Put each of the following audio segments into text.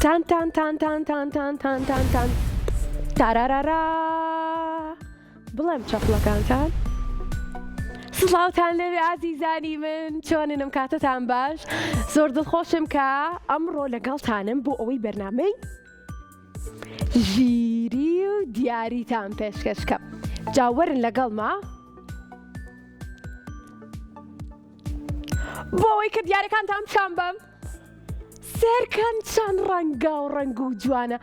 تان تان تان تان تان تان تان تان تان تارارارا بڵێم چەپڵەکانتان سڵاوتان لەوێ ئازیزانی من چۆننم کاتتان باش زۆر دڵخۆشم کە ئەمڕۆ لەگەڵتانم بۆ ئەوەی بەرنامەی ژیری و دیاریتان پێشکەشکەم جاوەرن لەگەڵما بۆ ئەوەی کە دیارەکانتان شان بەم سێرکەن چەند ڕەنگە و ڕەنگ و جوانە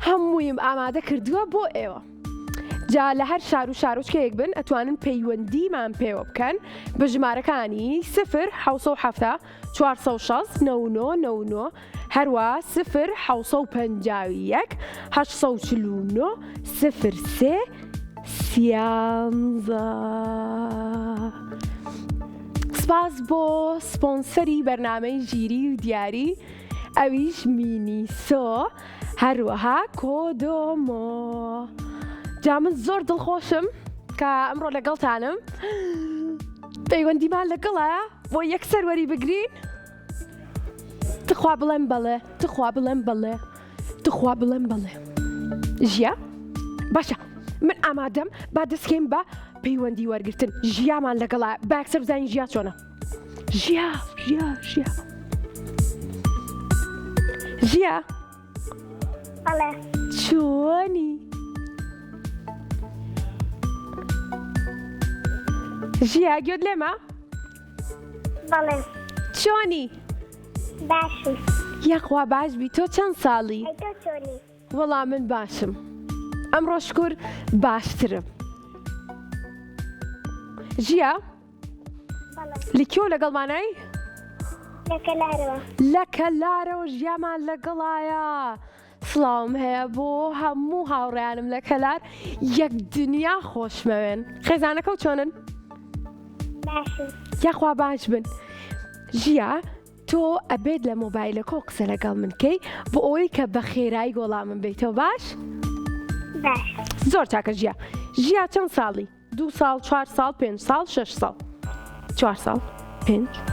هەموویم ئامادە کردووە بۆ ئێوە جا لە هەر شار و شارۆچکەیەک بن ئەتوانن پەیوەندیمان پێوە بکەن بە ژمارەکانی 0 460 99 هەروە 0 751 849 03 13 سپاس بۆ سپۆنسەری بەرنامەی ژیری و دیاری ئەویش مینیسۆ هەروەها کۆدۆمۆ جا من زۆر دڵخۆشم کە ئەمڕۆ لەگەڵتانم پەیوەندیمان لەگەڵایە بۆ یەکسەر وەری بگرین تخوا بڵێم بەڵێ تخوا بڵێم بەڵێ تخوا بڵێم بەڵێ ژیا باشە من ئامادەم با دەستکەین بە پەیوەندی وەرگرتن ژیامان لەگەڵایە با یەکسەر بزانین ژیا چۆنە ژیا ژیا ژیا ژیا بەڵێ چۆنی ژیا گوێت لێمە بەڵێ چۆنی باشم یەخوا باش بی تۆ چەند ساڵی ئەی تۆ چۆنی وەڵام من باشم ئەمڕۆ شکر باشترم ژیا بەڵێ لکیۆ لەگەڵمانای لە کەلارەوە لە کەلارەوە ژیامان لەگەڵایە سڵاوم هەیە بۆ هەموو هاوڕێیانم لە کەلار یەک دنیا خۆشمەوێن خێزانەکە و چۆنن باشم یاخوا باش بن ژیا تۆ ئەبێت لە مۆبایلەکە قسە لەگەڵ من کەی بۆ ئەوەی کە بە خێرایی گۆڵام من بیتەوە باش باش زۆر چاکە ژیا ژیا چەند ساڵی 2 ساڵ 4 ساڵ 5 ساڵ 6 ساڵ 4 ساڵ 5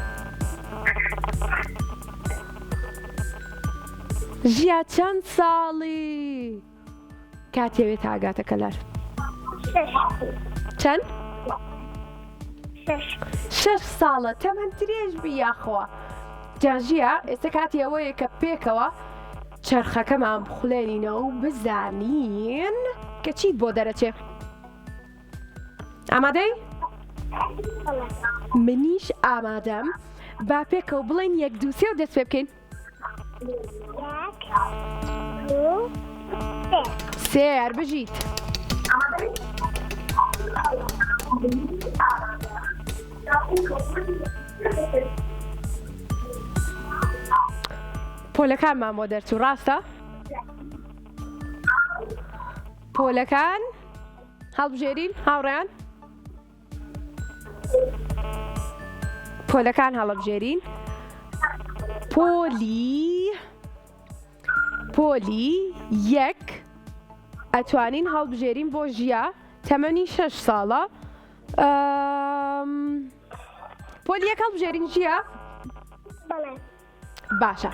ژیا چەند ساڵی کاتێوێت ئاگاتە کەلار چەند؟ 6 ساڵە تەمەەن درێژ بی یاخەوە جاژیە ئێستا کاتی ئەوەیە کە پێکەوە چرخەکەمان بخولێنینەوە و بزانین کە چیت بۆ دەرەچێ ئامادەی؟ منیش ئامادەم با پێکەوە بڵێن 1 2 3 و دەست پێ بکەین 1 2 3 سێر بژیت پۆلەکانمان بۆ دەرچوو ڕاستە؟ پۆلەکان هەڵبژێرین هاوڕێیان پۆلەکان هەڵبژێرین پۆلی یەک ئەتوانین هەڵبژێرین بۆ ژیا تەمەنی 6 ساڵە پۆلی یەک هەڵبژێرین ژیا بەڵێ باشە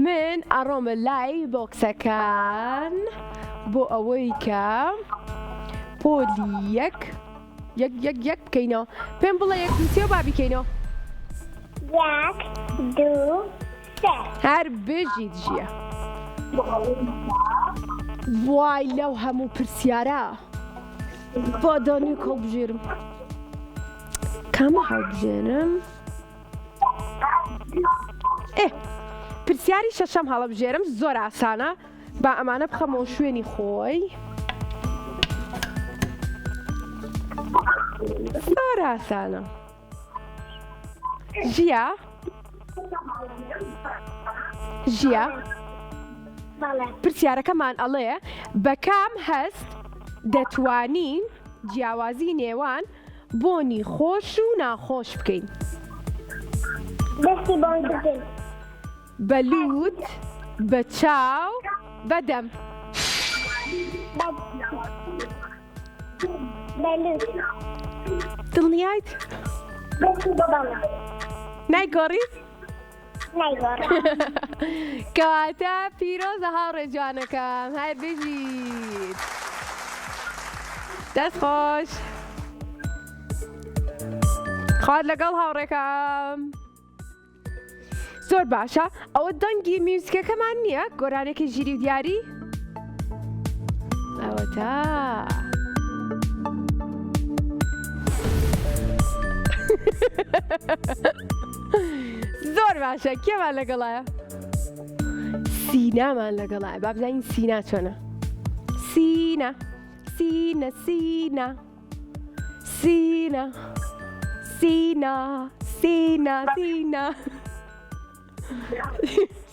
من ئەڕۆمە لای بۆکسەکان بۆ ئەوەی کە پۆلی یەک بکەینەوە پێم بڵێ 1 2 3 و با بیکەینەوە 1 2 3 هەر بژیت ژیە وای لەو هەموو پرسیارە بۆ دۆنی هەڵبژێرم کامە هەڵبژێرم پرسیاری شەشەم هەڵبژێرم زۆر ئاسانە با ئەمانە بخەمەوە شوێنی خۆی زۆر ئاسانە ژیا بەڵێ پرسیارەکەمان ئەڵێ بە کام هەست دەتوانین جیاوازی نێوان بۆنی خۆش و ناخۆش بکەین دەستی بۆی بگەین بە لووت بە چاو بەدەم بەلووت دڵنیایت دەستی بۆ بەڵێ نایگۆڕیت نایگۆڕم. کەواتە پیرۆزە هاوڕێ جوانەکەم هەر بژیت دەست خۆش خوارد لەگەڵ هاوڕێکەم زۆر باشە ئەوە دەنگی میوزیکەکەمان نییە گۆرانێکی ژیری و دیاری ئەوە تا زۆر باشە کێمان لەگەڵایە سینامان لەگەڵایە با بزانین سینا چۆنە سینا سینا سینا سینا سینا سینا سینا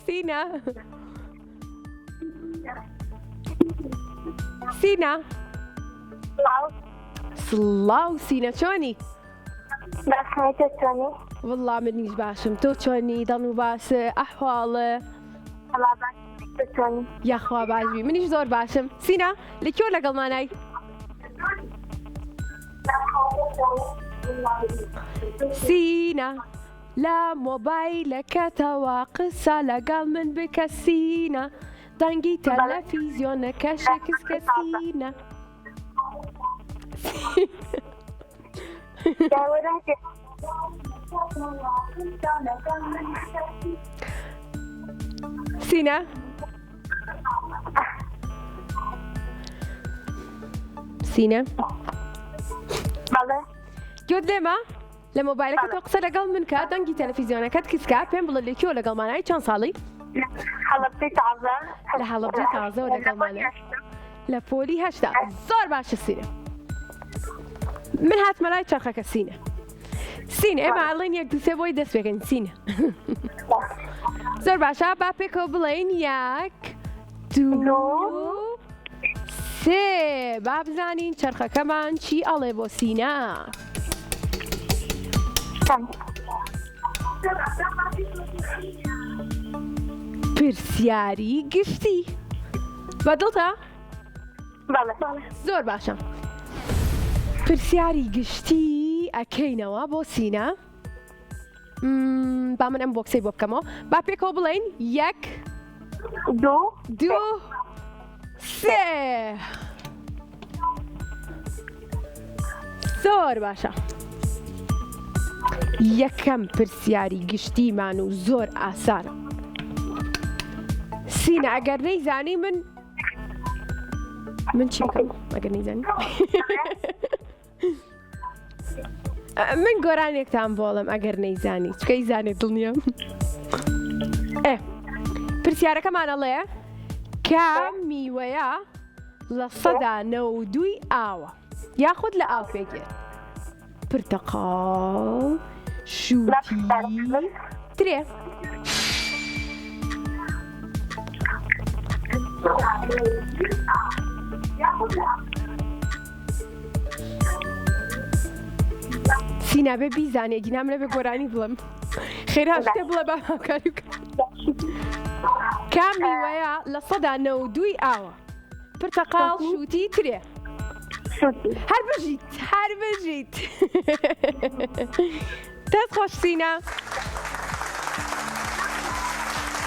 سینا سینا سڵاو سینا چۆنی بەخێتە چۆنی؟ والله منیش باشم تۆ چۆنی دڵ و باشە ئەحواڵە هەڵا باش تۆ چۆنی؟ یاخوا باشبی منیش زۆر باشم سینا لە کێو لەگەڵمانای سینا لە مۆبایلەکەتەوە قسە لەگەڵ من بکە سینا دەنگی تەلەڤیزیۆنەکە شەکستکە سینا سینا سینا بەڵێ گوت لێمە لە مۆبایلەکە تۆ قسە لەگەڵ من کە دەنگی تەلەڤیزیۆنەکەت کیسکە پێم بڵێ لە کێوە لەگەڵمانای چەند ساڵی هەڵەبجەی تازە لە هەڵەبجەی تازەوە لەگەڵمانە لە پۆلی هەشتا زۆر باشە سینە من هاتمە لای چەرخەکە سینە سینە ئێمە ئەڵێن یەک دوو سێ بۆی دەست پێکەین سینە زۆر باشە با پێکەوە بڵێین یەک دوو سێ با بزانین چەرخەکەمان چی ئەڵێ بۆ سینە پرسیاری گشتی بەدڵتە؟ بەڵێ زۆر باشە پرسیاری گشتی ئەکەینەوە بۆ سینە با من ئەم بۆکسەی بۆ بکەمەوە با پێکەوە بڵێین یەک دوو سێ زۆر باشە یەکەم پرسیاری گشتیمان و زۆر ئاسانە سینە ئەگەر نەیزانی من چی بکەم ئەگەر نەیزانی من گۆرانێکتان بۆڵم ئەگەر نەیزانی چکەی زانێت دڵنیە پرسیارەکەمان ئەڵێ کام میوەیە لە 192 ئاوە یاخود لە ئاو پێگێر پرتەقاڵ شووتی ترێ سینا بێ بیزانێ گینام لەبێ گۆرانی بڵم خێرا شتێ بڵێ با هاوکاری بکەم کام میوەیە لە 192 ئاوە پرتەقاڵ شووتی ترێ هەر بژیت دەست خۆش سینا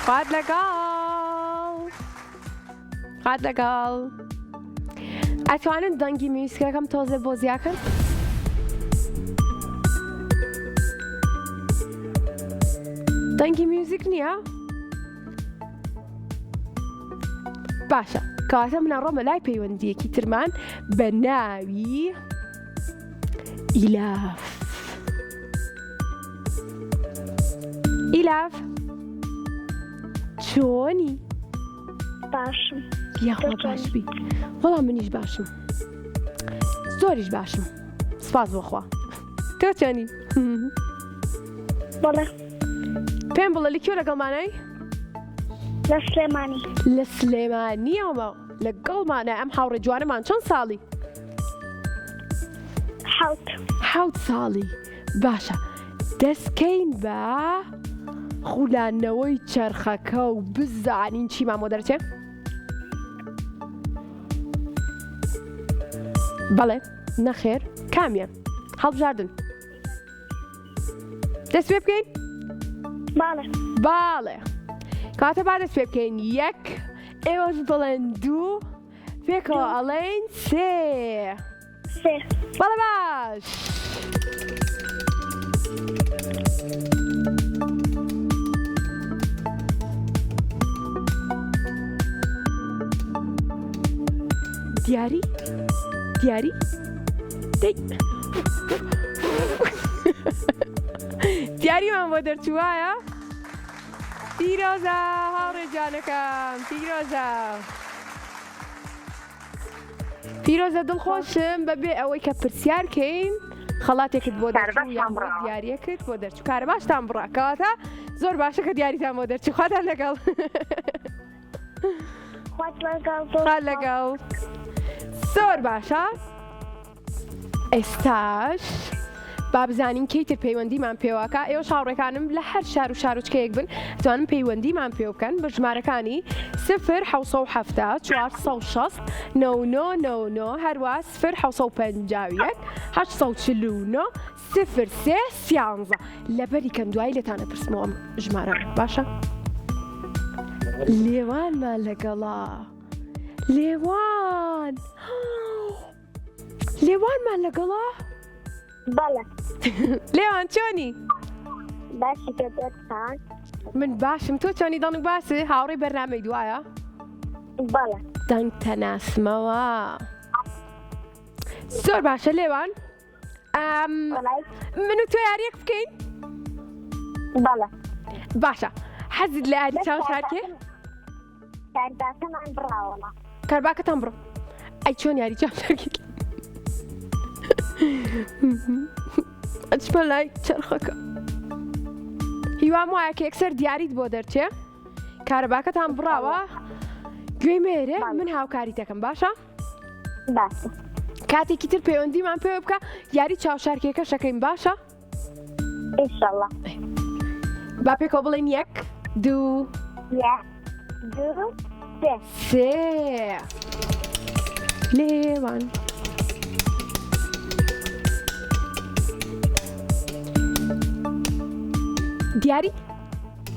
خوارد لەگەڵ ئەتوانن دەنگی میوزیکەکەم تۆزێ بۆ زیاکەن دەنگی میوزیک نییە باشە کەواتە منە ڕۆمە لای پەیوەندیەکی ترمان بە ناوی ئیلاف ئیلاف چۆنی باشم یاخوا باشبی وەڵام منیش باشم زۆریش باشم سپاس بۆخوا تۆ چۆنی بەڵێ پێم بڵێ لە کێو لەگەڵمانای لە سلێمانی لە سلێمانیەوە لەگەڵمانە ئەم هاوڕێ جوانەمان چەند ساڵی حەوت ساڵی باشە دەستکەین بە خولانەوەی چەرخەکە و بزانین چیمان بۆ دەرچێ بەڵێ نەخێر کامیە هەڵبژاردن دەست پێ بکەین باڵێ باڵێ کاتە با دەست پێ بکەین یەک ئێوەش بڵێن دوو پێکەوە ئەڵێن سێ سێ بەڵێ باش دیاری دیاری دەی دیاریمان بۆ دەرچووایە پیرۆزە هاوڕێ جانەکەم پیرۆزە دڵخۆشم بەبێ ئەوەی کە پرسیارکەین خەڵاتێکت بۆ دەرچوو یان دیارەکەت بۆ دەرچوو کارە باشتان بڕاکەواتە زۆر باشە کە دیاریتان بۆ دەرچوو خواتان لەگەڵ خوات لەگەڵ خال لەگەڵ زۆر باشە ئێستاش با بزانین کەیتر پەیوەندیمان پێوەکە ئێوە هاوڕێکانم لە هەر شار و شارۆچکەیەک بن توانم پەیوەندیمان پێ بکەن بە ژمارەکانی 0 460 99 هەروە 0 751 849 03 13 لەبەری کەم دوایی لێتانە پرسمەوە ژمارە باشە لێوانمان لەگەڵا لێوانمان لەگەڵا بەڵێ لێوان چۆنی؟ باشی پێ دەتان من باشم تۆ چۆنی دڵنگ باسی هاوڕێی بەرنامەی دوایە؟ بەڵێ دەنگتە ناسمەوە زۆر باشە لێوان من و تۆ یاریەک بکەین؟ بەڵێ باشە حەزت لە یاری چاوشارکێ؟ کارباکەمان بڕاوەڵە کارباکەتان بڕۆ ئەی چۆن یاری چاوشارکێ ئەچمە لای چرخەکە هیوام وایە کە یەکسەر دیاریت بۆ دەرچێ کارەباکەتان بڕاوە گوێی مێرێ من هاوکاری دەکەم باشە؟ باشە کاتێکی تر پەیوەندیمان پێ بکە یاری چاوشارکێکە شەکەین باشە؟ ئینشەڵڵا با پێکەوە بڵێن یەک دوو یەک دوو سێ سێ لێوان دیاری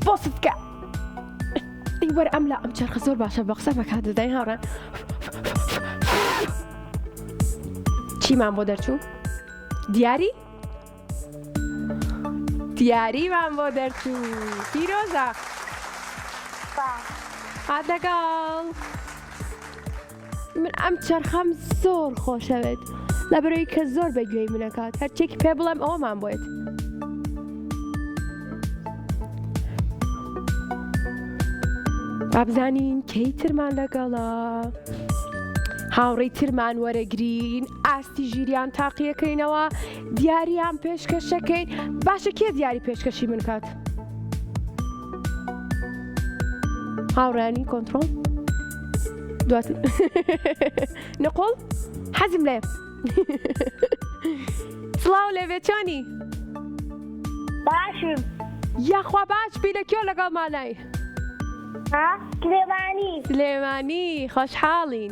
بۆست بکە وەرە ئەم لە ئەم چرخە زۆر باشە بە قسە بەکات دەداین هاوڕێن چیمان بۆ دەرچوو؟ دیاریمان بۆ دەرچوو پیرۆزە هات لەگەڵ من ئەم چرخەم زۆر خۆشەوێت لەبەرەوەی کە زۆر بەگوێی منەکات هەرچێکی پێ بڵێم ئەوەمان بۆیت بابزانین کەی ترمان لەگەڵا هاوڕێی ترمان وەرەگرین ئاستی ژیریان تاقیەکەینەوە دیاریان پێشکەشەکەین باشە کێ دیاری پێشکەشی من کات هاوڕانی کۆنتڕۆڵ دواتر نقۆڵ حەزم لێ سڵاو لێوێ چۆنی باشم یاخوا باش بی لە کێو لەگەڵمانای سلێمانی خۆشحاڵین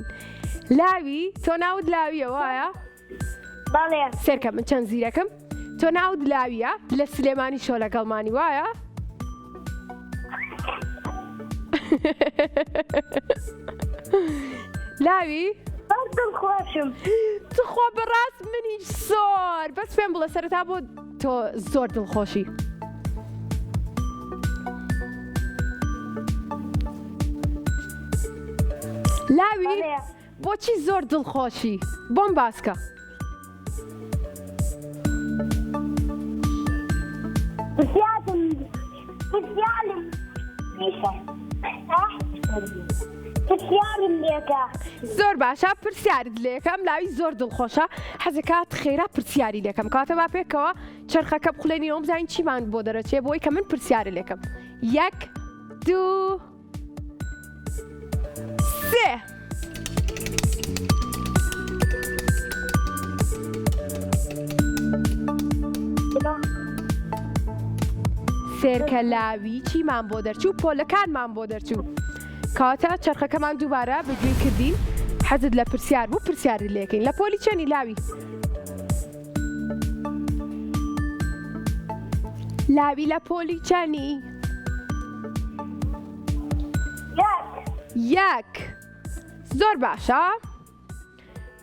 لاوی تۆ ناود لاویە وایە؟ بەڵێ سێرکە من چەند زیرەکەم تۆ ناود لاویە لە سلێمانی شۆ لەگەڵمانی وایە؟ لاوی دڵخۆشم تخوا بەڕاست منیش زۆر بەس پێم بڵێ سەرەتا بۆ تۆ زۆر دڵخۆشی لاوی بۆچی زۆر دڵخۆشی بۆم باسکە زۆر باشە پرسیارت لێکەم لاوی زۆر دڵخۆشە حەزەکات خێرا پرسیاری لێکەم کاتە با پێکەوە چرخەکە بخولێنی ئەوم بزانین چیمان بۆ دەرەچێ بۆی کە من پرسیارە لێکەم یەک دوو سێ سێرکە لاوی چیمان بۆ دەرچوو پۆلەکانمان بۆ دەرچوو کاتە چرخەکەمان دووبارە بەگوێ کردین حەزت لە پرسیار بوو پرسیاری لێکەین لە پۆلی چەنی لاوی لاوی لە پۆلی چەنی؟ یەک. زۆر باشە.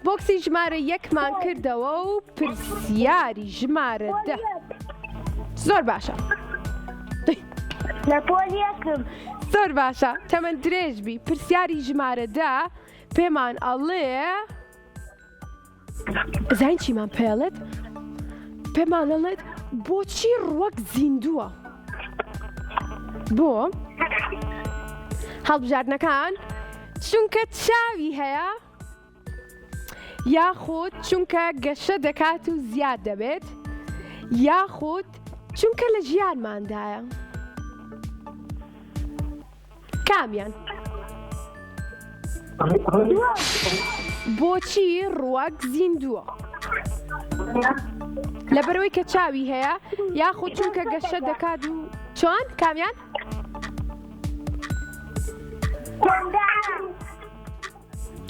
بۆکسی ژمارە یەکمان کردەوە و پرسیاری ژمارە دە. زۆر باشە. لە پۆلی یەکم. زۆر باشە. تەمەەن درێژبی پرسیاری ژمارە دە پێمان ئەڵێ زین چیمان پێڵێت؟ پێمان ئەڵێت بۆچی ڕوەک زیندووە؟ بۆ هەڵبژاردنەکان چونکە چاوی هەیە یاخود چونکە گەشە دەکات و زیاد دەبێت یاخود چونکە لە ژیانماندایە. کامیان؟ بۆچی ڕوەک زیندووە؟ لەبەرەوەی کە چاوی هەیە یاخود چونکە گەشە دەکات و چۆن؟ کامیان؟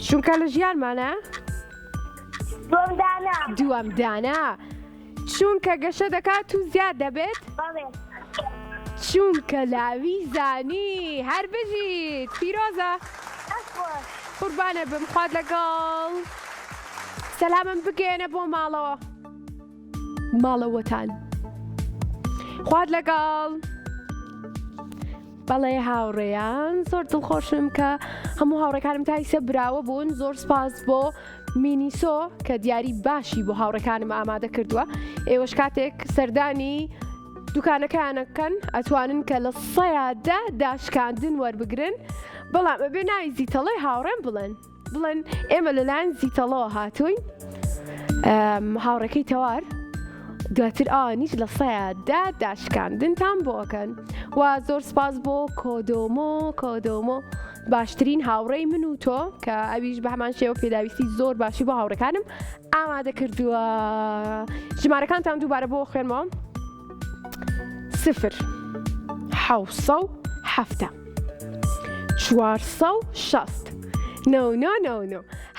چونکە لە ژیانمانە؟ دووەمدانە. چونکە گەشە دەکات و زیاد دەبێت؟ چونکە لاوی زانی. هەر بژیت. پیرۆزە. قوربانە بم. خوات لەگەڵ. سەلامم بگێنە بۆ ماڵەوە. ماڵەوەتان. خوات لەگەڵ. بەڵێ هاوڕێیان زۆر دڵخۆشم کە هەموو هاوڕێکانم تایسە براوە بوون. زۆر سپاس بۆ مینیسۆ کە دیاری باشی بۆ هاوڕێکانم ئامادە کردووە. ئێوەش کاتێک سەردانی دوکانەکانەکەن ئەتوانن کە لە 100دا داشکاندن وەربگرن. بەڵام ئەبێ ناوی زیتەڵەی هاوڕێم بڵێن ئێمە لەلایەن زیتەڵەوە هاتووین. هاوڕێکەی تەوار دواتر ئاوانیش لە 100دا داشکاندنتان بۆکەن. و زۆر سپاس بۆ کۆدۆمۆ باشترین هاوڕێی من و تۆ کە ئەویش بە هەمان شێوە پێداویستی زۆر باشی بۆ هاوڕەکانم ئامادە کردووە. ژمارەکانتان دووبارە بۆ خوێنمەوە. 0 7 460 نۆ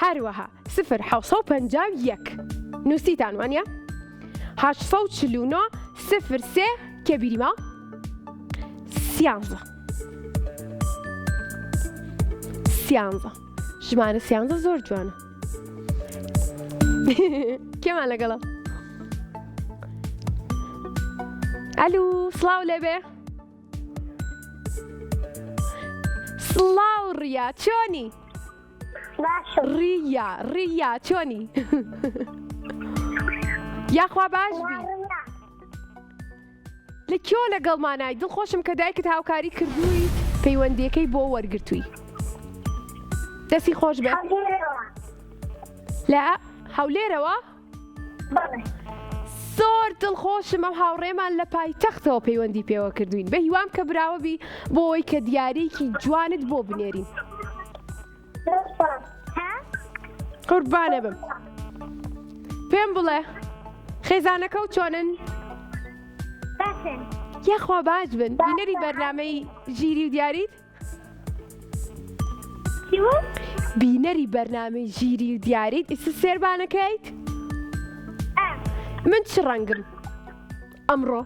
هەروەها 0 751 نووسیتان وانە 849 0 3 کێ بیریمە 13 ژمارە 13 زۆر جوانە. کێمان لەگەڵە؟ ئەلو سڵاو لێبێ. سڵاو ڕیا چۆنی؟ ڕیا چۆنی؟ یاخوا باش بی. لە کێوە لەگەڵمانای؟ دڵخۆشم کە دایکت هاوکاری کردووی پەیوەندیەکەی بۆ وەرگرتووی. دەستی خۆش بێ. لە هەولێرەوە؟ زۆر دڵخۆشم ئەم هاوڕێمان لە پایتەختەوە پەیوەندی پێوە کردوین. بە هیوام کە براوەبی بۆ ئەوەی کە دیارێکی جوانت بۆ بنێرین. قوربانە بم. پێم بڵێ خێزانەکە و چۆنن؟ یاخوا باش بن. بینەری بەرنامەی ژیری و دیاریت؟ بینەری بەرنامەی ژیری و دیاریت؟ ئیسە سێربانەکەیت؟ من چ ڕەنگم ئەمڕۆ؟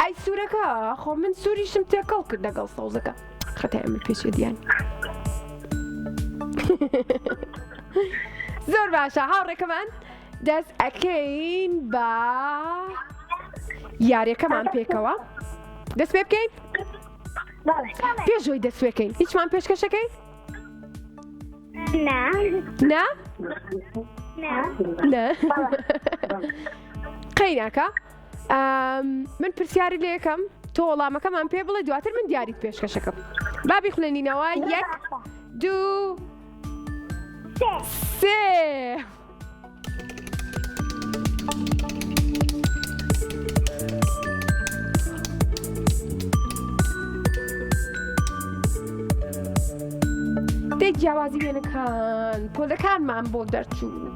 ئەی سوورەکە خۆ من سووریشم تێکەڵ کرد لەگەڵ سەوزەکە. خەتای ئەمە پێشێ دیان. زۆر باشە هاوڕێکەمان دەست ئەکەین بە یاریەکەمان پێکەوە. دەست پێ بکەین؟ پێشۆی دەست پێکەین. هیچمان پێشکەشەکەی؟ نا؟ قەیناکە من پرسیاری لێ یەکەم تۆ وەڵامەکەمان پێ بڵێ دواتر من دیاریت پێشکەشەکەم. با بیخوێنینەوە. 1 2 3 دێک جیاوازی وێنەکان پۆلەکانمان بۆ دەرچوو.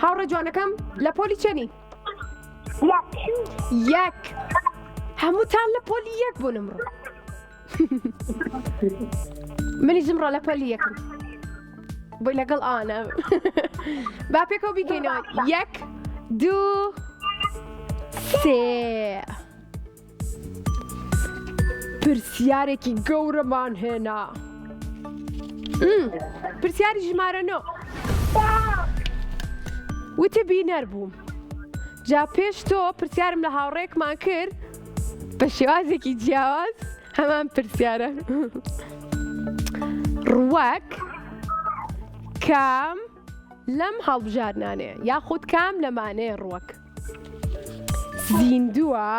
هاوڕێ جوانەکەم لە پۆلی چەنی؟ 1 هەمووتان لە پۆلی 1 بوون ئەمڕۆ. منیش ئەمڕۆ لە پۆلی 1م بۆی لەگەڵ ئانە. با پێکەوە بیکەینەوە. 1 2 3 پرسیارێکی گەورەمان هێنا پرسیاری ژمارە 9 وتە بینەر بووم جا پێش تۆ پرسیارم لە هاوڕێکمان کرد بە شێوازێکی جیاواز هەمان پرسیارە ڕوەک کام لەم هەڵبژارنانەیە یاخود کام لەمانەیە ڕوەک زیندووە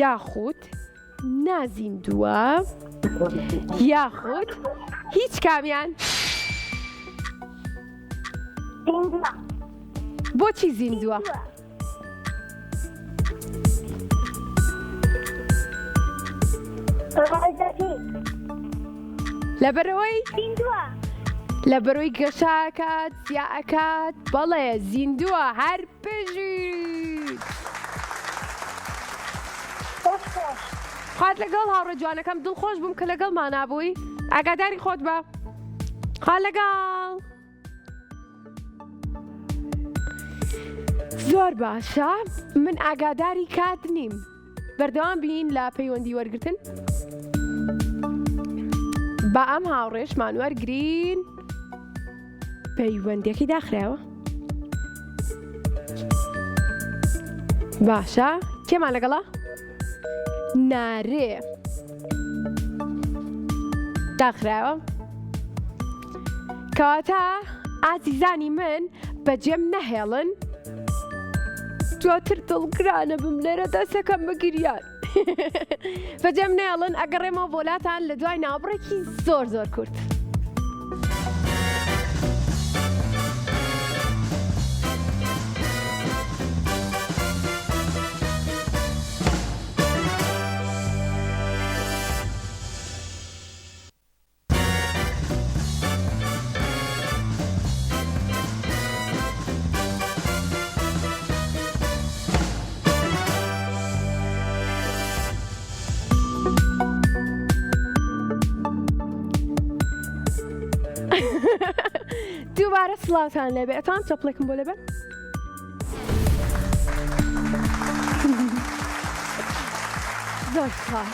یاخود نازیندووە یاخود هیچ کامیان زیندووە بۆچی زیندووە ڕۆژەکەی لەبەرەوەی زیندووە لەبەرەوەی گەشاکات زیاکات بەڵێ زیندووە هەر پێژیت خۆش خۆش خات لەگەڵ هاوڕێ جوانەکەم دڵخۆش بووم کە لەگەڵمان نابووی ئاگاداری خۆت بە خات لەگەڵ زۆر باشە من ئاگاداری کات نیم بەردەوام بین لە پەیوەندی وەرگرتن بە ئەم هاوڕێشمان وەرگرین پەیوەندێکی داخراوە باشە کێمان لەگەڵا نارێ داخراوە کەواتە ئازیزانی من بەجێم نەهێڵن دواتر دڵگرانە بم لێرە دەستەکەم بەگریان بەجێم نێڵن ئەگەڕێمەوە بۆلاتان لە دوای ناوبڕێکی زۆر زۆر کورت دووبارە سڵاوتان لێبێ ئەتان چەپڵێکم بۆ لەبێ زۆر سڵاو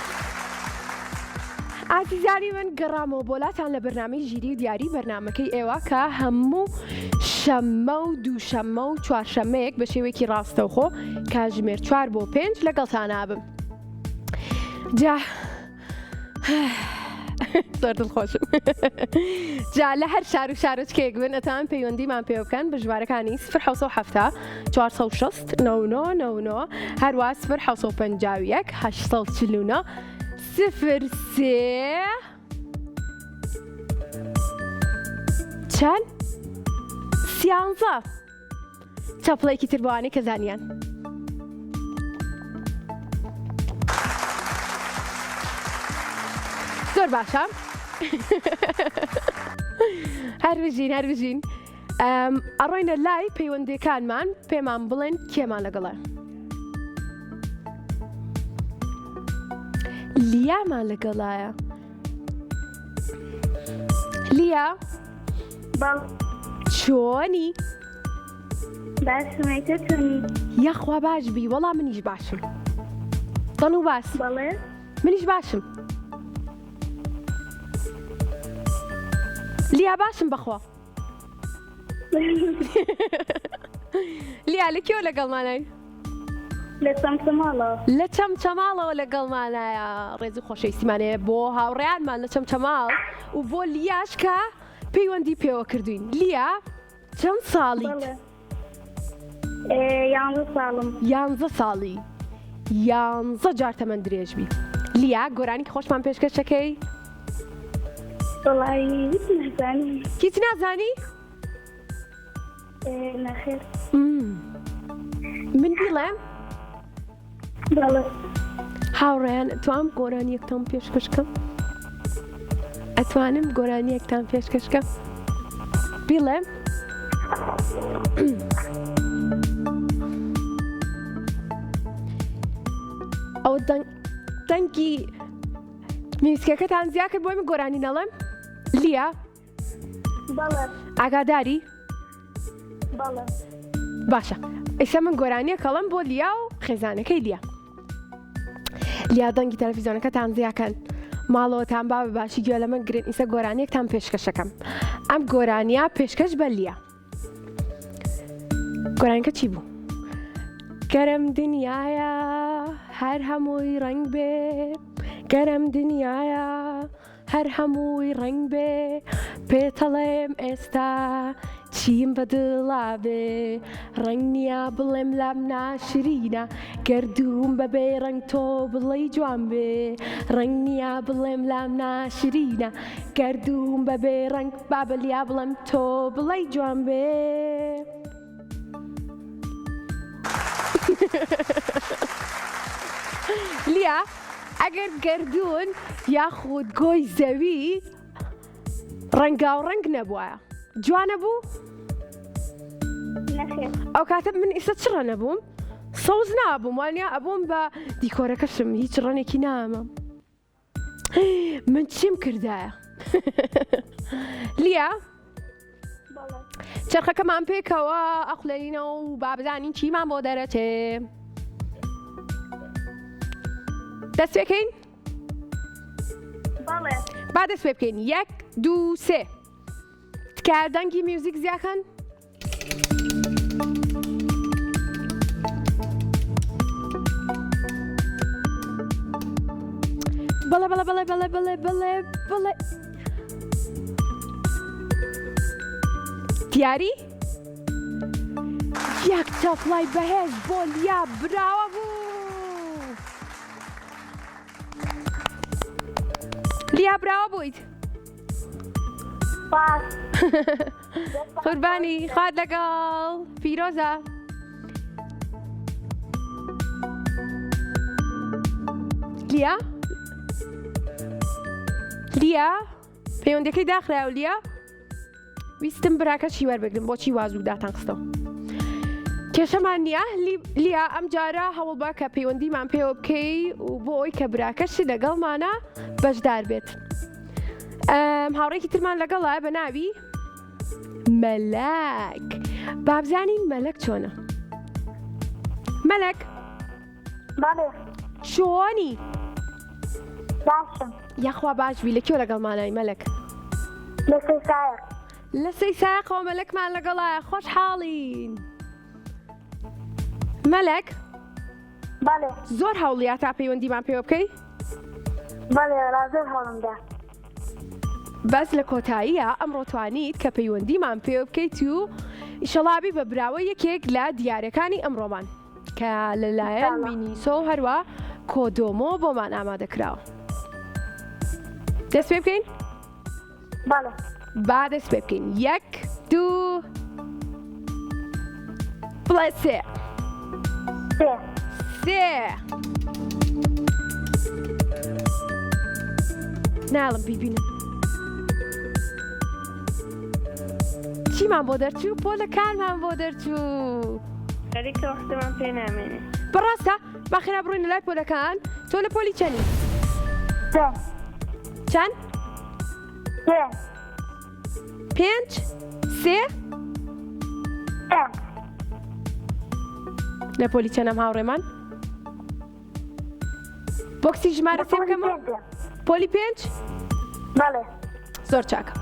ئازیزانی من گەڕامەوە بۆلاتان لە بەرنامەی ژیری و دیاری بەرنامەکەی ئێوە کە هەموو شەممە و دووشەممە و چوارشەمەیەک بە شێوەیەکی ڕاستەوخۆ کاتژمێر 4 بۆ 5 لەگەڵتان نابم جا زۆر دڵخۆشم جا لە هەر شار و شارۆچکەیەک بن ئەتان پەیوەندیمان پێ بکەن بە ژمارەکانی 0 460 99 هەروە 0 551 849 0 چەند؟ 13 چەپڵێکی تر بۆوانەی کە زانیان زۆر باشە هەر بژین ئەڕۆینە لای پەیوەندیەکانمان پێمان بڵێن کێمان لەگەڵە لیامان لەگەڵایە لیا بەڵ چۆنی باشم ئەیتە چۆنی یەخوا باش بی وەڵام منیش باشم دڵ و باس بەڵێ منیش باشم لیا باشم بەخوا لیا لە کێوە لەگەڵمانای لە چەمچەماڵەوە لە چەمچەماڵەوە لەگەڵمانایە ڕێزی خۆشەویستیمانەیە بۆ هاوڕێیانمان لە چەمچەماڵ و بۆ لیاش کە پەیوەندی پێوە کردوین لیا چەند ساڵیت؟ بەڵێ 11 ساڵم 11 ساڵی 11 جار تەمەن درێژبی لیا گۆرانی خۆشمان پێشکەشەکەی وڵی هیچ نەزانی هیچ نازانی؟ نەخێر من بیڵێم بەڵێ هاوڕێیان ئەتوانم گۆرانی یەکتان پێشکەشکەم ئەتوانم گۆرانی یەکتان پێشکەشکەم بیڵێم ئەو دەنگی میوسکەکەتان زیاد کرد بۆی من گۆرانی نەڵێم لیا بەڵێ ئاگاداری بەڵێ باشە ئێستا من گۆرانیە کەڵم بۆ لیا و خێزانەکەی لیا دەنگی تەلەڤیزیۆنەکەتان زیاکەن ماڵەوەتان با بە باشی گوێ لە من گرن ئیسە گۆرانیەکتان پێشکەشەکەم ئەم گۆرانیە پێشکەش بە لیا گۆرانیەکە چی بوو؟ گەرم دنیاە هەر هەمووی ڕنگ بێ گەرم دنیاە هەر هەمووی ڕنگ بێ پێتەڵێم ئێستا چیم بەدڵا بێ ڕنگ نییە بڵێم لام ناشرینە گەردووم بەبێ ڕنگ تۆ بڵێ جوان بێ ڕنگ نییە بڵێم لام ناشرینە گەردووم بەبێ ڕنگ بابلیا بڵێم تۆ بڵێ جوان بێ لیا ئەگەر گەردوون یاخود گۆی زەوی ڕەنگاوڕەنگ نەبووە جوانە بوو؟ نەخێر ئەو کاتە من ئێستا چ ڕە نەبووم؟ سەوز نابووم وانیا ئەبووم بە دیکۆرەکەشم هیچ ڕەنێکی نامە من چیم کردایە؟ لیا بەڵێ چرخەکەمان پێکەوە ئەخولێنینەوە و با بزانین چیمان بۆ دەرەچێ دەست پێکەین؟ بەڵێ با دەست پێ بکەین 1 2 3 تکایە دەنگی میوزیک زیاکەن بەڵێ بەڵێ بەڵێ بەڵێ بەڵێ بەڵێ بەڵێ دیاری یەک تەفڵای بەهێز بۆ لیا براوە بوو لیا براوە بوویت باش قوربانی خوات لەگەڵ پیرۆزە لیا لیا پەیوەندەکەی داخراوە لیا ویستم براکەشی وەربگرم بۆچی وازوو داتان خستەوە کێشەمان نییە لیا ئەم جارە هەوڵ بە کە پەیوەندیمان پێوە بکەی و بۆ ئەوی کە براکەشی لەگەڵمانە بەشدار بێت هاوڕێکی ترمان لەگەڵە بە ناوی مەلەک بابزانین مەلەک چۆنە مەلەک بەڵێ چۆنی باشم یاخوا باشبی لەکوێ لەگەڵمانای مەلەک لە سەیسایە لە سەیساقەوە مەلەکمان لەگەڵایە خۆشحاڵین مەلەک بەڵێ زۆر هەوڵیا تا پەیوەندیمان پێوە بکەی بەڵێ زۆر هەوڵمدا بەس لە کۆتاییە ئەمڕۆ توانیت کە پەیوەندیمان پێوە بکەیت و ئیشەڵابی بە براوە یەکێک لە دیارەکانی ئەمڕۆمان کە لەلایەن مینیسۆ و هەروە کۆدۆمۆ بۆمان ئامادەکراوە دەست پێ بکەین؟ بەڵێ با دەست پێ بکەین 1 2 بڵێ 3 ناڵم بیبینم چیمان بۆ دەرچوو پۆلەکانمان بۆ دەرچوو خەریکە وەختمان پێ نامێنێ بەڕاستە باخێرا بڕۆینە لای پۆلەکان تۆ لە پۆلی چەندی؟ چەند؟ 5 3 لە پۆلی چەندەم هاوڕێمان؟ بۆکسی ژمارە 3 بکەمەوە؟ پۆلی 5؟ بەڵێ زۆر چاکە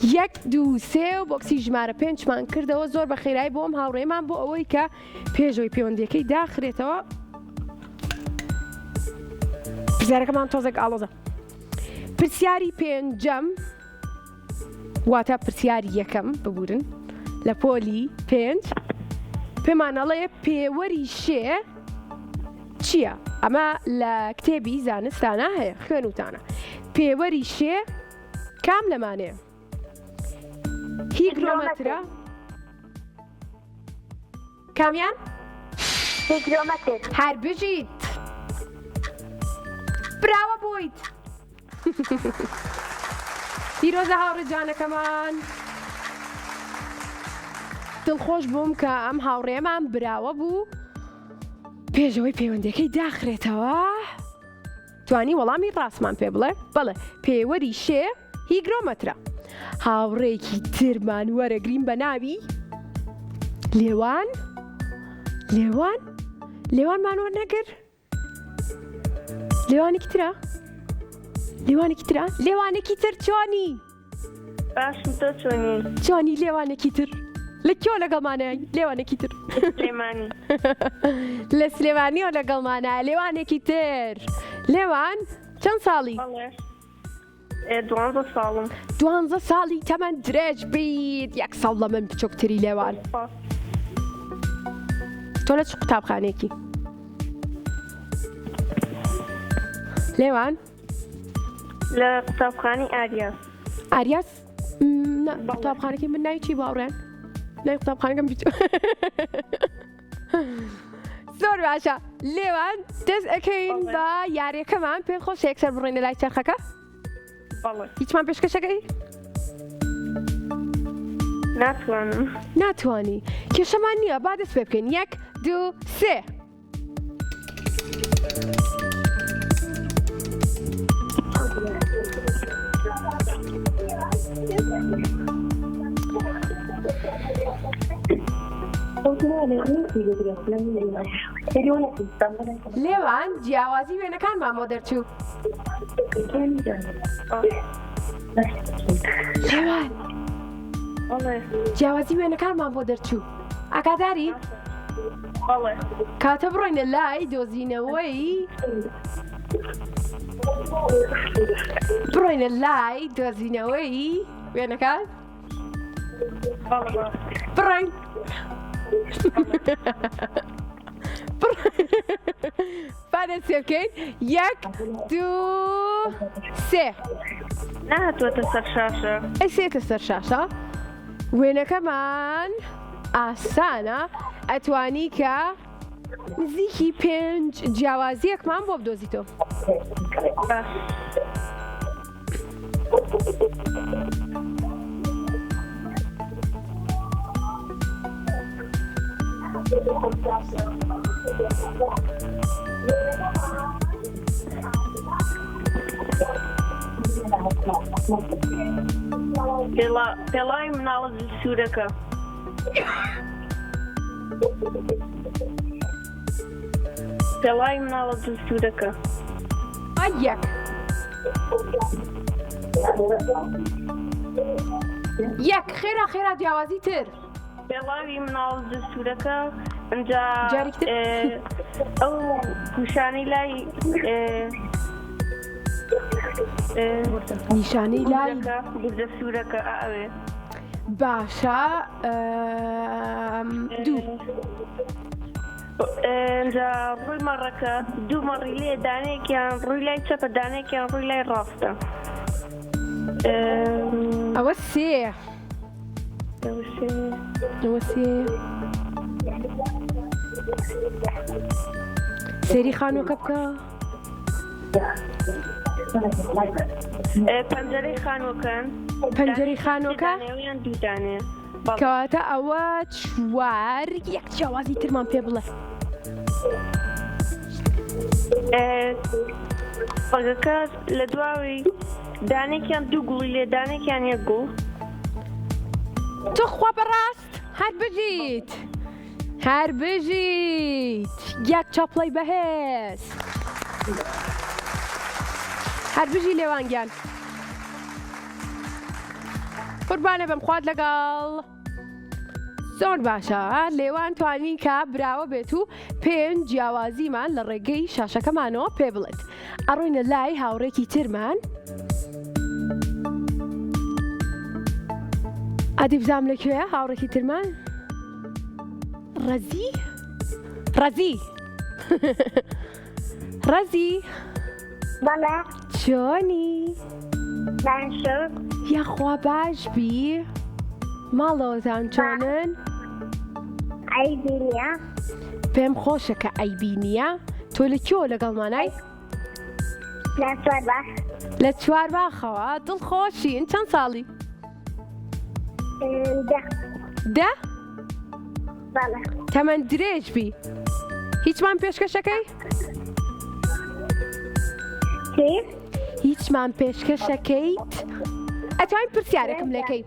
1 2 3 و بۆکسی ژمارە 5مان کردەوە زۆر بە خێرایی بۆم هاوڕێمان بۆ ئەوەی کە پێشەوەی پەیوەندیەکەی داخرێتەوە پرسیارەکەمان تۆزێک ئاڵۆزە پرسیاری پێنجەم واتە پرسیاری یەکەم ببورن لە پۆلی 5 پێمانەڵێ پێوەری شێ چییە؟ ئەمە لە کتێبی زانستانە هەیە خوێنوتانە پێوەری شێ کام لەمانەیە؟ هیگرۆمەترە؟ کامیان؟ هیگرۆمەتر هەر بژیت براوە بوویت پیرۆزە هاوڕێ جانەکەمان دڵخۆش بووم کە ئەم هاوڕێمان براوە بوو پێشەوەی پەیوەندیەکەی داخرێتەوە توانی وەڵامی ڕاستمان پێ بڵێ بەڵێ پێوەری شێ هیگرۆمەترە هاوڕێکی ترمان وەرەگرین بە ناوی لێوان لێوان مانەوە نەگر لێوانێکی ترە لێوانێکی تر چۆنی باشم تۆ چۆنی چۆنی لێوانێکی تر لە کێوە لەگەڵمانای لێوانێکی تر سلێمانی لە سلێمانیەوە لەگەڵمانایە لێوانێکی تر لێوان چەند ساڵی؟ بەڵێ 12 ساڵم 12 ساڵی تەمەن درێژ بیت 1 ساڵ لە من بچووکتری لێوان تۆ لە چ قوتابخانێکی؟ لێوان لە قوتابخانەی ئاریاس ئاریاس قوتابخانەکەی من ناوی چی باوڕێن؟ ناوی قوتابخانەکەم بچوو زۆر باشە لێوان دەست ئەەکەین بە یاریەکەمان پێت خۆش یەکسەر بڕێنە لای چرخەکە؟ بەڵێ هیچمان پێشکەشەکەی؟ ناتوانی کێشەمان نییە با دەست پێ بکەین 1 2 3 لێوان جیاوازی وێنەکانمان بۆ دەرچوو لێوان جیاوازی وێنەکانمان بۆ دەرچوو ئاگاداری؟ بەڵێ کاتە بڕۆینە لای دۆزینەوەی وێنەکان بڕۆین بادەست پێ بکەین 1 2 3 نهاتووەتە سەر شاشە ئەسێتە سەر شاشە وێنەکەمان ئاسانە ئەتوانی کە نزیکی 5 جیاوازیەکمان بۆ بدۆزیتەوە باش پێڵای مناڵە سوورەکە پێڵای مناڵە سوورەکە یەک یەک خێرا جیاوازی تر پێڵاوی مناڵ سوورەکە ئەنجا جارێکتر ئەو گوشانەی لای نیشانەی لای بوردە سوورەکە ئاوێ باشە 2 ئەنجا ڕووی مەڕەکە 2 مەڕی لێ دانێکیان ڕووی لای چەپە دانێکیان ڕووی لای ڕاستە ئەوە 3 سێری خانووەکە بکە پەنجەرەی خانووەکەن پەنجەرەی خانووەکە دانێویان دوودانێ کەواتە ئەوە 4 1 جیاوازی ترمان پێ بڵێ بەگەکە لە دواوی دانێکیان 2 گوڵی لێ دانێکیان 1 گوڵ تۆ خوا بەڕاست هەر بژیت 1 چاپڵەی بەهێز هەر بژی لێوانگیان قوربانە بەم خوارد لەگەڵ زۆر باشە لێوان توانین کە براوە بێت و 5 جیاوازیمان لە ڕێگەی شاشەکەمانەوە پێ بڵێت ئەڕۆینە لای هاوڕێکی ترمان ئادی بزانم لەکوێیە هاوڕێکی ترمان ڕەزی بەڵێ چۆنی باشە یاخوا باش بی ماڵەوەتان چۆنن عەیبی نییە پێم خۆشە کە ئەیبی نییە تۆ لە کێوە لەگەڵمانای لە چوارباخەوە دڵخۆشین چەند ساڵی 10 بەڵێ تەمەەن درێژ بی هیچمان پێشکەشەکەی هیچمان پێشکەشەکەیت ئەتوانین پرسیارێکم لەکەی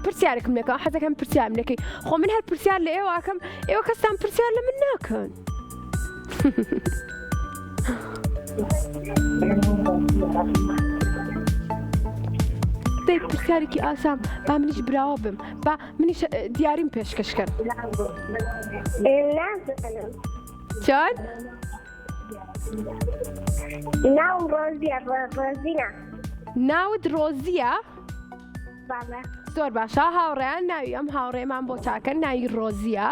پرسیارێکم لەکە حەزەکەم پرسیار منەکەی خۆ من هەر پرسیار لە ئێوەکەم ئێوە کەستان پرسیار لە من ناکەن دەی پرسیارێکی ئاسام با منیش براوە بم با منیش دیاریم پێشکەشکەن چۆن؟ ناوم ڕۆزینە ناوت ڕۆزیە؟ بەڵێ زۆر باشە هاوڕێیان ناوی ئەم هاوڕێمان بۆ چاکە ناوی ڕۆزیە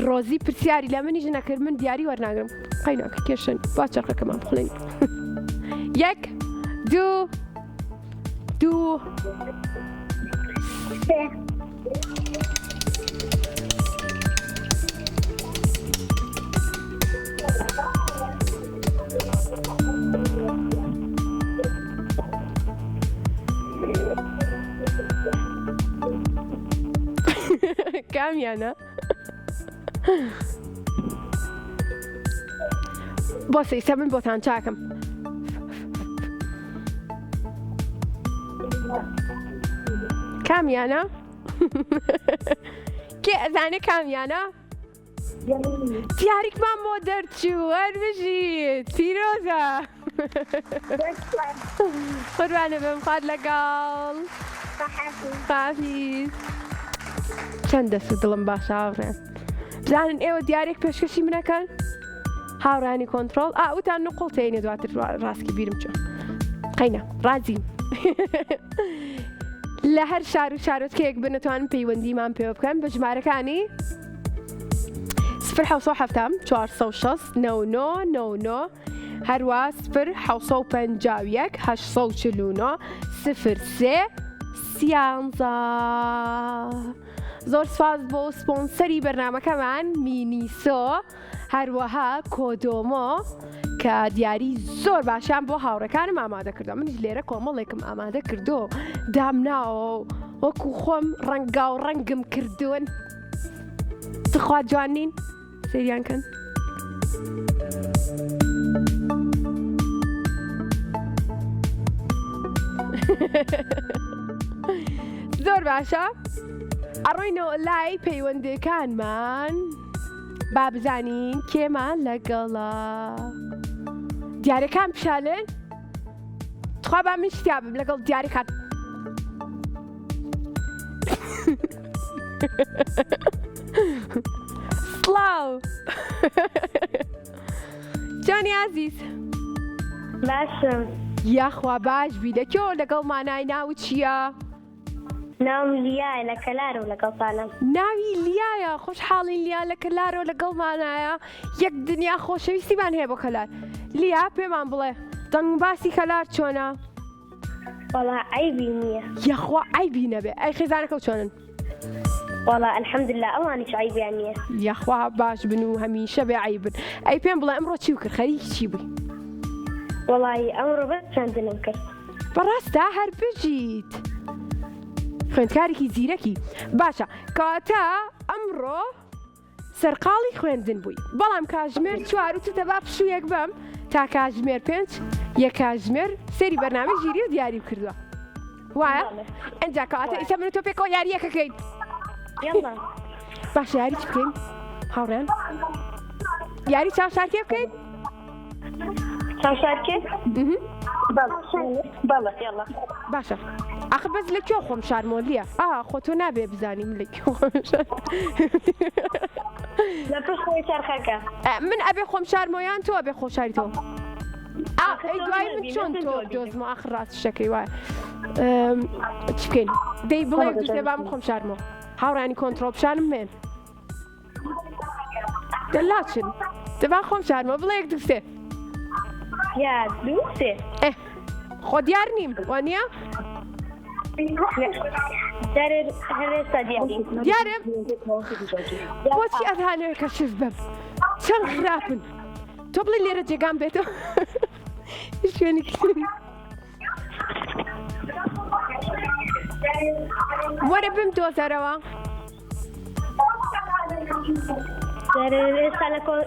ڕۆزی پرسیاری لە منیش نەکرد من دیاری وەرناگرم قەیناکە کێشن با چەرخەکەمان بخڵین 1 2 کامیانە بۆ سەیسە من بۆتان چاکەم کامیانە کێ ئەزانێ کامیانە دیاریکمان بۆ دەرچوو وەربژیت پیرۆزە قوربانە بم خوات لەگەڵ خافیز چەند دەست و دڵم باشە هاوڕێن بزانن ئێوە دیارێک پێشکەشی منەکەن هاوڕانی کۆنتترۆل وتان نقڵ تێنێ دواتر ڕاستکی بیرم چۆ قەینە ڕازیم لە هەر شار و شارۆچکەیەک بنەتوانن پەیوەندیمان پێوە بکەن بە ژمارەکانی 0 460 99 هەروە 0 849 03 زۆر سپاس بۆ سپۆنسەری بەرنامەکەمان مینیسۆ هەروەها کۆدۆمۆ کە دیاری زۆر باشیان بۆ هاوڕەکانم ئامادە کردو منیش لێرە کۆمەڵێکم ئامادە کردو دامناوە وەکو خۆم ڕەنگا و ڕەنگم کردوون تخوا جوانین سریان کەن زۆر باشە ئەڕۆینەوە لای پەیوەندەکانمان با بزانین کێمان لەگەڵا دیارەکان پیشالن تخوا با من شتیا بم لەگەڵ دیارەکان سڵاو جانی عزیز باشم یاخوا باش بی لەکێوە لەگەڵ مانای ناو چییە؟ ناوم لیایە لە کەلارە و لەگەڵتانم ناوی لیایە خۆشحاڵی لیا لە کەلارەوە لەگەڵ مانایە یەک دنیا خۆشەویستیمان هەیە بۆ کەلار لیا پێمان بڵێ دەنگ باسی کەلار چۆنە؟ وەڵا عەیبی نییە یاخوا عەیبی نەبێ ئەی خێزانەکە چۆنن؟ وەڵا ئەلحەمدوللا ئەوانیش عەیبیان نییە یاخوا باش بن و هەمیشە بێ عەیبن ئەی پێم بڵێ ئەمڕۆ چی کرد خەریکی چی بووی؟ وەڵی ئەمڕۆ بەس چەندنم کرد بەڕاستە هەر بژیت خوێندکارێکی زیرەکی باشە کەواتە ئەمڕۆ سەرقاڵی خوێندن بووی بەڵام کاتژمێر 4 و تە با پشوویەک بم تا کاتژمێر 5 یەک کاتژمێر سەری بەرنامە ژیری و دیاریم کردووە وایە؟ ئەنجا کەواتە ئیسە من و تۆ پێکەوە یاریەکەکەین یەڵا باشە یاری چی بکەین؟ هاوڕێن یاری چاوشارکێ بکەین؟ چاوشارکێ؟ بەڵێ یەڵا باشە ئاخە بەس لەکوێ خۆم شارمۆلیە خۆ تۆ نابێ بزانیم لەکوێ خۆم لە پشت خۆی چرخەکە من ئەبێ خۆم شارمۆیان تۆ ئەبێ خۆشاری تۆ ئەی دوای من چۆن تۆ دۆزمە ئاخر ڕاست شەکەی وایە چی بکەین دەی بڵێ دوستێ بام خۆم شارمۆ هاوڕانی کۆنتترۆل پیشانم مێن دەلاچن دەبا خۆم شارمۆ بڵێ یەک دوستێ یا دووسێ خۆ دیار نیم وانە؟ هەرێستا دیارم بۆچی ئەدانەوە کەشف بم چەند خراپن تۆ بڵێ لێرە جێگام بێتەوە شوێنی وەرە بم دۆزەرەوە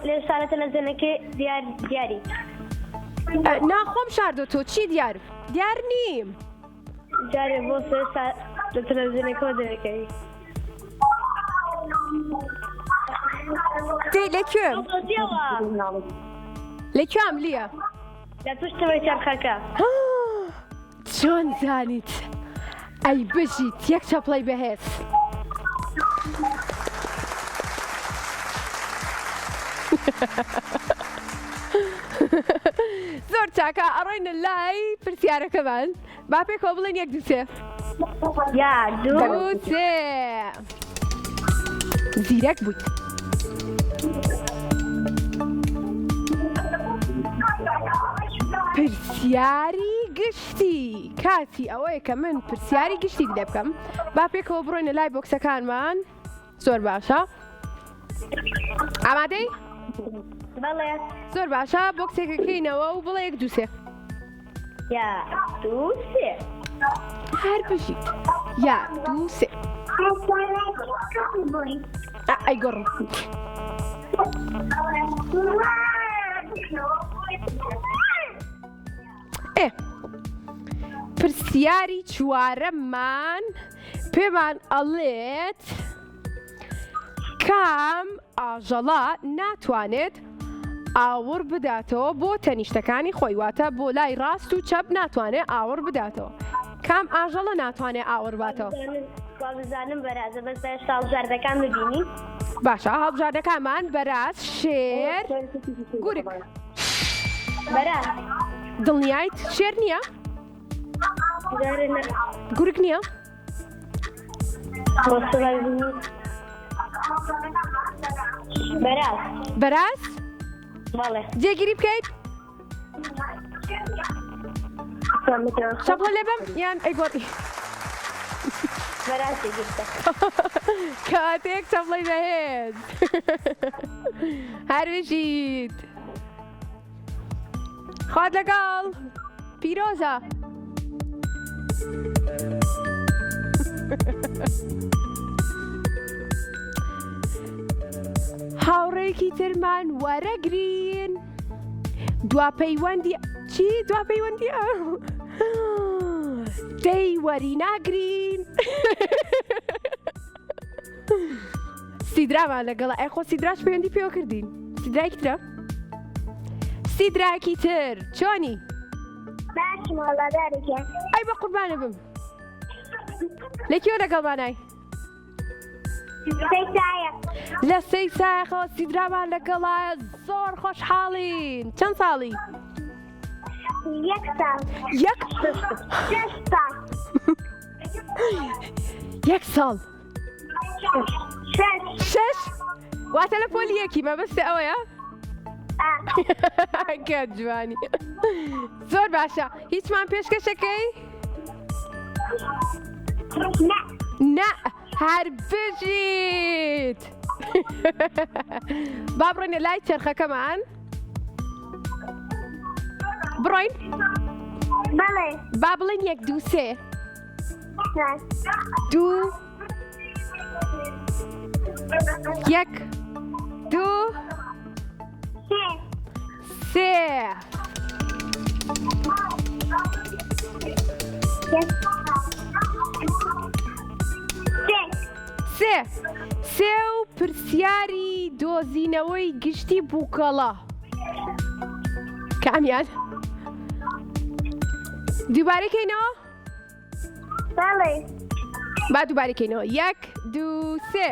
لێستا لە تەلەڤیزیۆنەکە دیاری ناخۆم شاردۆ تۆ چی دیار نیم جارێ بۆ سێ ساعت لە تەلەڤیزیۆنێکەوە دەرەکەوی. دەی لەکوێم؟ لەکوێم لیە؟ لە پشتەوەی چرخەکە. چۆن زانیت؟ ئەی بژیت یەک چەپڵەی بەهێز. زۆر چاکە ئەڕۆینە لای پرسیارەکەمان. با پێکەوە بڵێن یەک دوو سێ. یا دوو سێ. زیرەک بوویت. پرسیاری گشتی کاتی ئەوەیە کە من پرسیاری گشتی لێ بکەم. با پێکەوە بڕۆینە لای بۆکسەکانمان. زۆر باشە. ئامادەی؟ بەڵێ. زۆر باشە بۆکسێکەکەینەوە و بڵێ یەک دوو سێ. یا دوو سێ. هەر بژیت. یا دوو سێ. ئەی گۆڕم. پرسیاری چوارەممان پێمان ئەڵێت کام ئاژەڵە ناتوانێت ئاور بداتەوە بۆ تەنیشتەکانی خۆی واتە بۆ لای ڕاست و چەپ ناتوانێت ئاور بداتەوە. کام ئاژەڵە ناتوانێت ئاور باتەوە؟ بزانم بەرازە بەس هێشتا هەڵبژاردەکان ببینی. باشە هەڵبژاردەکانمان بەراز شێر گورگ. بەراز دڵنیایت شێر نییە؟ گورگ نییە؟ بەراز. بەراز؟ بەڵێ. جێگیری بکەیت؟ چەپڵە لێ بەم یان ئەی گۆڕی؟ بەراز جێگیرتە. کاتێک چەپڵەی بەهێز. هەر بژیت. خوات لەگەڵ پیرۆزە. هاوڕێکی ترمان وەرەگرین. دوا پەیوەندی چی؟ دوا پەیوەندی دەی وەری ناگرین. سیدرامان لەگەڵە ئەی خۆ سیدراش پەیوەندی پێوە کردین. سیدرایکی ترە؟ سیدراکی تر چۆنی؟ باش مۆڵەدارێکە. ئەی بە قوربانە بم. لەکوێ لەگەڵمانای؟ لە سەی سایەخەوە سیدرامان لەگەڵایە زۆر خۆشحاڵین. چەند ساڵی؟ یەک ساڵ. یەک شەش ساڵ. یەک ساڵ. شەش. واتە لە پۆلی یەکی مەبەستە ئەوەیە؟ کە جوانی. زۆر باشە. هیچمان پێشکەشەکەی؟ نە هەر بژیت. با بڕۆینە لای چرخەکەمان. بڕۆین؟ بەڵێ. با بڵێن یەک دوو سێ. دوو یەک دوو سێ. سێ. سێ و پرسیاری دۆزینەوەی گشتی بووکەڵە. کامیان؟ دووبارەکەینەوە؟ بەڵێ. با دووبارەکەینەوە. یەک دوو سێ.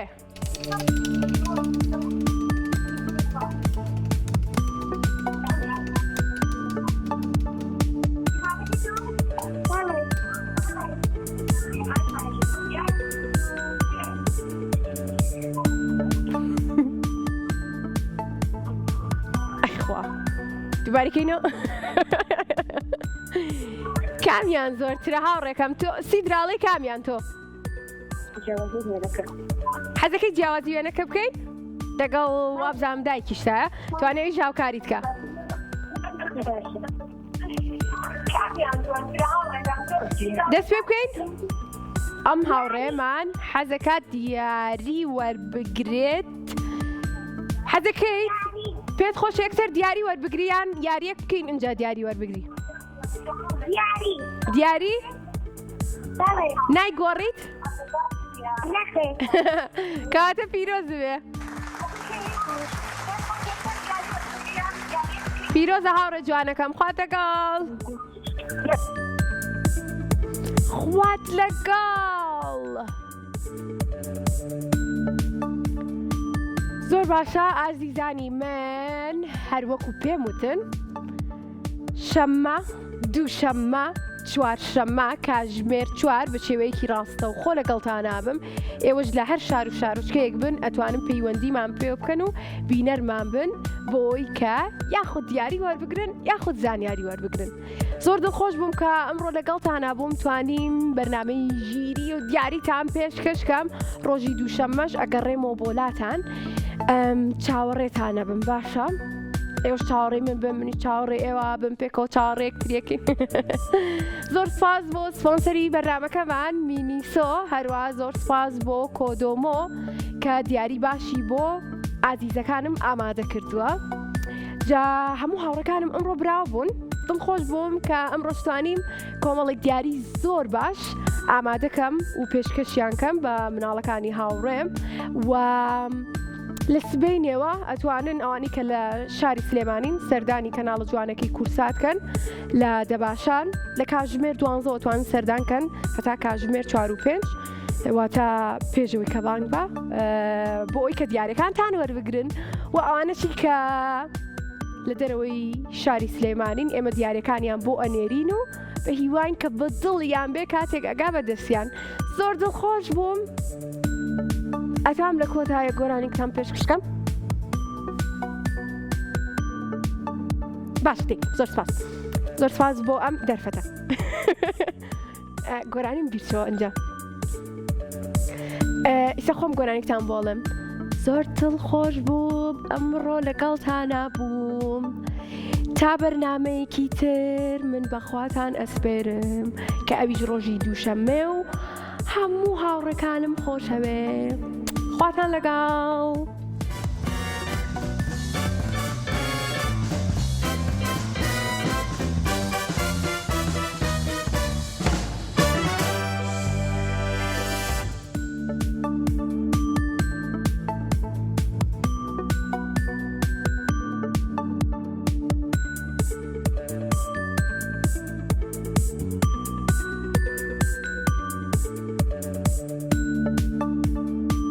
دووبارەکەینەوە؟ کامیان زۆرترە هاوڕێکەم تۆ سیدراڵی کامیان تۆ؟ حەزەکەی جیاوازی وێنەکە بکەیت؟ لەگەڵ وابزانم دایکیشتایە توانێت ژاوکاریت کە. دەست پێ بکەیت؟ ئەم هاوڕێمان حەزەکات دیاری وەربگرێت. حەزەکەیت پێت خۆش یەکسەر دیاری وەربگریان یاریەک بکەین اینجا دیاری وەربگری. دیاری؟ نایگۆڕیت؟ کاتە پیرۆز بێ. پیرۆزە هاوڕێ جوانەکەم خوات لەگەڵ. خوات لەگەڵ. زۆر باشە ئازیزانی من، هەروەکو پێم وتن شەممە، دووشەممە، چوارشەممە کاتژمێر 4 بە شێوەیەکی ڕاستە و خۆ لەگەڵتان نابم. ئێوەش لە هەر شار و شارۆچکەیەک بن ئەتوانم پەیوەندیمان پێ بکەن و بینەرمان بن بۆی کە یاخود دیاری وەربگرن یاخود زانیاری وەربگرن. زۆر دڵخۆش بووم کە ئەمڕۆ لەگەڵتان بووم توانیم بەرنامەی ژیری و دیاریتان پێشکەشکەم. ڕۆژی دووشەممەش ئەگەڕێمەوە بۆ لاتان چاوەڕێتانە بم باشە. ئێوەش چاوەڕێ من بن منی چاوەڕێ ئێوە بم پێکەوە چاوەڕێک ترێکین. زۆر سپاس بۆ سپۆنسەری بەرنامەکەمان مینیسۆ، هەروە زۆر سپاس بۆ کۆدۆمۆ کە دیاری باشی بۆ ئازیزەکانم ئامادە کردووە. جا هەموو هاوڕەکانم ئەمڕۆ براو بوون. دڵخۆش بووم کە ئەمڕۆ توانیم کۆمەڵێک دیاری زۆر باش ئامادەکەم و پێشکەشیانکەم بە مناڵەکانی هاوڕێم و لە سبەینەوە ئەتوانن ئەوانی کە لە شاری سلێمانین سەردانی کەناڵە جوانەکەی کورساتکەن لە دەباشان لە کاتژمێر 12 ئەتوانن سەردانکەن هەتا کاتژمێر 4 و 5 واتە پێشەوەی کە بانگ بە بۆ ئەوی کە دیارەکانتان وەربگرن و ئەوانەشی کە لە دەرەوەی شاری سلێمانین ئێمە دیارەکانیان بۆ ئەنێرین و بە هیوان کە بە دڵیان بێ کاتێک ئەگا بە دەستیان. زۆر دڵخۆش بووم. ئەتام لە کۆتایە گۆرانێکتان پێشکەشکەم. باش دێ زۆر سپاس. زۆر سپاس بۆ ئەم دەرفەتە. گۆرانیم بیرچەوە ئەنجا. ئیسا خۆم گۆرانێکتان بۆڵم. زۆر دڵخۆش بووم ئەمڕۆ لەگەڵتانە بووم. تا بەرنامەیەکی تر من بەخواتان ئەسپێرم کە ئەویش ڕۆژی دووشەممێ و هەموو هاوڕەکانم خۆشەوێ. خواتان لەگەڵ.